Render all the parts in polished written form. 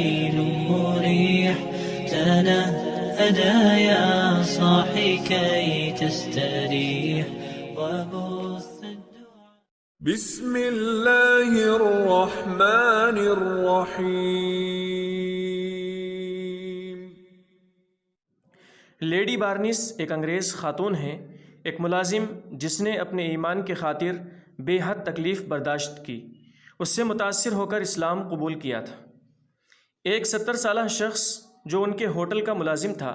ليل مريح تنهدى يا صاحي كي تستريح وبث بسم اللہ الرحمن الرحیم۔ لیڈی بارنس ایک انگریز خاتون ہیں، ایک ملازم جس نے اپنے ایمان کی خاطر بے حد تکلیف برداشت کی، اس سے متاثر ہو کر اسلام قبول کیا تھا۔ ایک 70 سالہ شخص جو ان کے ہوٹل کا ملازم تھا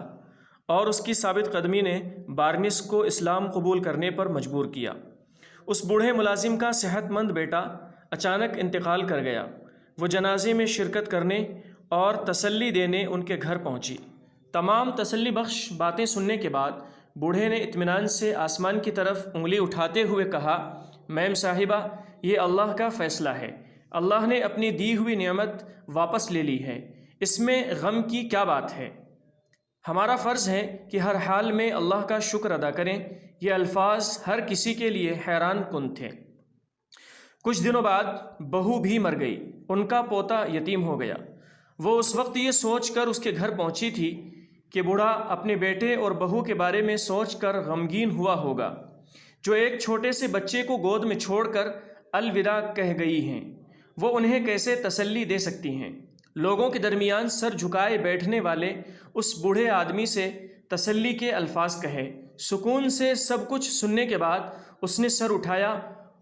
اور اس کی ثابت قدمی نے بارنس کو اسلام قبول کرنے پر مجبور کیا۔ اس بوڑھے ملازم کا صحت مند بیٹا اچانک انتقال کر گیا۔ وہ جنازے میں شرکت کرنے اور تسلی دینے ان کے گھر پہنچی۔ تمام تسلی بخش باتیں سننے کے بعد بوڑھے نے اطمینان سے آسمان کی طرف انگلی اٹھاتے ہوئے کہا، میم صاحبہ، یہ اللہ کا فیصلہ ہے۔ اللہ نے اپنی دی ہوئی نعمت واپس لے لی ہے، اس میں غم کی کیا بات ہے؟ ہمارا فرض ہے کہ ہر حال میں اللہ کا شکر ادا کریں۔ یہ الفاظ ہر کسی کے لیے حیران کن تھے۔ کچھ دنوں بعد بہو بھی مر گئی، ان کا پوتا یتیم ہو گیا۔ وہ اس وقت یہ سوچ کر اس کے گھر پہنچی تھی کہ بوڑھا اپنے بیٹے اور بہو کے بارے میں سوچ کر غمگین ہوا ہوگا، جو ایک چھوٹے سے بچے کو گود میں چھوڑ کر الوداع کہہ گئی ہیں۔ وہ انہیں کیسے تسلی دے سکتی ہیں؟ لوگوں کے درمیان سر جھکائے بیٹھنے والے اس بوڑھے آدمی سے تسلی کے الفاظ کہے۔ سکون سے سب کچھ سننے کے بعد اس نے سر اٹھایا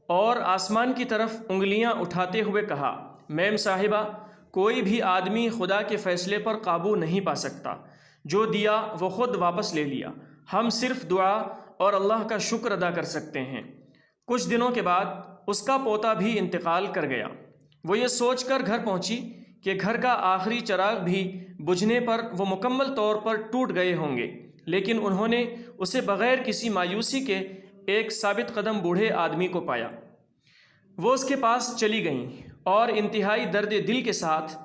اور آسمان کی طرف انگلیاں اٹھاتے ہوئے کہا، میم صاحبہ، کوئی بھی آدمی خدا کے فیصلے پر قابو نہیں پا سکتا۔ جو دیا وہ خود واپس لے لیا۔ ہم صرف دعا اور اللہ کا شکر ادا کر سکتے ہیں۔ کچھ دنوں کے بعد اس کا پوتا بھی انتقال کر گیا۔ وہ یہ سوچ کر گھر پہنچی کہ گھر کا آخری چراغ بھی بجھنے پر وہ مکمل طور پر ٹوٹ گئے ہوں گے، لیکن انہوں نے اسے بغیر کسی مایوسی کے ایک ثابت قدم بوڑھے آدمی کو پایا۔ وہ اس کے پاس چلی گئیں اور انتہائی درد دل کے ساتھ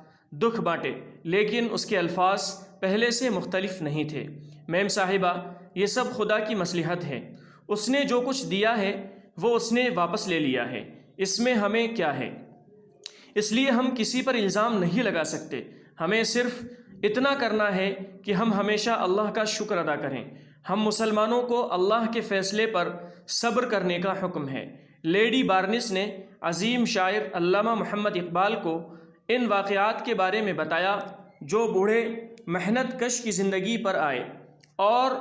دکھ بانٹے، لیکن اس کے الفاظ پہلے سے مختلف نہیں تھے۔ میم صاحبہ، یہ سب خدا کی مصلحت ہے۔ اس نے جو کچھ دیا ہے وہ اس نے واپس لے لیا ہے، اس میں ہمیں کیا ہے؟ اس لیے ہم کسی پر الزام نہیں لگا سکتے۔ ہمیں صرف اتنا کرنا ہے کہ ہم ہمیشہ اللہ کا شکر ادا کریں۔ ہم مسلمانوں کو اللہ کے فیصلے پر صبر کرنے کا حکم ہے۔ لیڈی بارنس نے عظیم شاعر علامہ محمد اقبال کو ان واقعات کے بارے میں بتایا جو بوڑھے محنت کش کی زندگی پر آئے، اور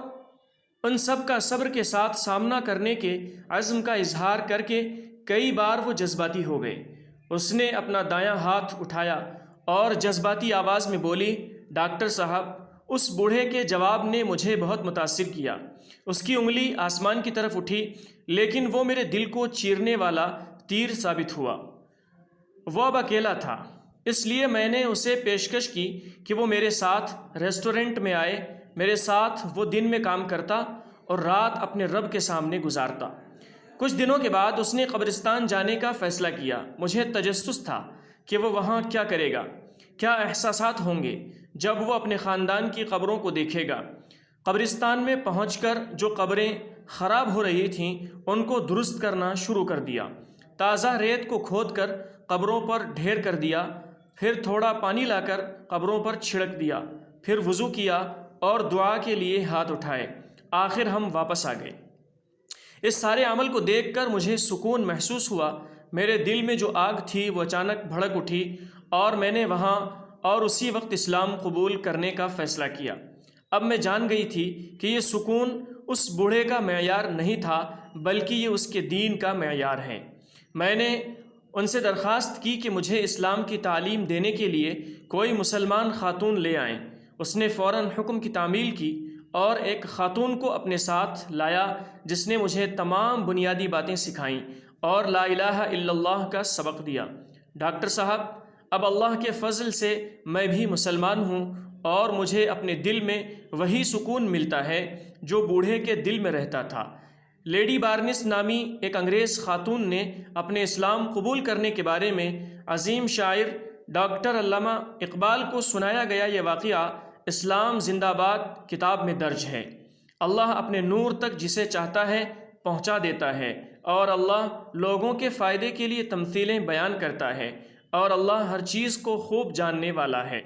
ان سب کا صبر کے ساتھ سامنا کرنے کے عزم کا اظہار کر کے کئی بار وہ جذباتی ہو گئے۔ اس نے اپنا دایاں ہاتھ اٹھایا اور جذباتی آواز میں بولی، ڈاکٹر صاحب، اس بوڑھے کے جواب نے مجھے بہت متاثر کیا۔ اس کی انگلی آسمان کی طرف اٹھی، لیکن وہ میرے دل کو چیرنے والا تیر ثابت ہوا۔ وہ اب اکیلا تھا، اس لیے میں نے اسے پیشکش کی کہ وہ میرے ساتھ ریسٹورنٹ میں آئے۔ میرے ساتھ وہ دن میں کام کرتا اور رات اپنے رب کے سامنے گزارتا۔ کچھ دنوں کے بعد اس نے قبرستان جانے کا فیصلہ کیا۔ مجھے تجسس تھا کہ وہ وہاں کیا کرے گا، کیا احساسات ہوں گے جب وہ اپنے خاندان کی قبروں کو دیکھے گا۔ قبرستان میں پہنچ کر جو قبریں خراب ہو رہی تھیں ان کو درست کرنا شروع کر دیا۔ تازہ ریت کو کھود کر قبروں پر ڈھیر کر دیا، پھر تھوڑا پانی لا کر قبروں پر چھڑک دیا، پھر وضو کیا اور دعا کے لیے ہاتھ اٹھائے۔ آخر ہم واپس آ گئے۔ اس سارے عمل کو دیکھ کر مجھے سکون محسوس ہوا۔ میرے دل میں جو آگ تھی وہ اچانک بھڑک اٹھی اور میں نے وہاں اور اسی وقت اسلام قبول کرنے کا فیصلہ کیا۔ اب میں جان گئی تھی کہ یہ سکون اس بوڑھے کا معیار نہیں تھا، بلکہ یہ اس کے دین کا معیار ہے۔ میں نے ان سے درخواست کی کہ مجھے اسلام کی تعلیم دینے کے لیے کوئی مسلمان خاتون لے آئیں۔ اس نے فوراً حکم کی تعمیل کی اور ایک خاتون کو اپنے ساتھ لایا جس نے مجھے تمام بنیادی باتیں سکھائیں اور لا الہ الا اللہ کا سبق دیا۔ ڈاکٹر صاحب، اب اللہ کے فضل سے میں بھی مسلمان ہوں اور مجھے اپنے دل میں وہی سکون ملتا ہے جو بوڑھے کے دل میں رہتا تھا۔ لیڈی بارنس نامی ایک انگریز خاتون نے اپنے اسلام قبول کرنے کے بارے میں عظیم شاعر ڈاکٹر علامہ اقبال کو سنایا گیا یہ واقعہ اسلام زندہ باد کتاب میں درج ہے۔ اللہ اپنے نور تک جسے چاہتا ہے پہنچا دیتا ہے، اور اللہ لوگوں کے فائدے کے لیے تمثیلیں بیان کرتا ہے، اور اللہ ہر چیز کو خوب جاننے والا ہے۔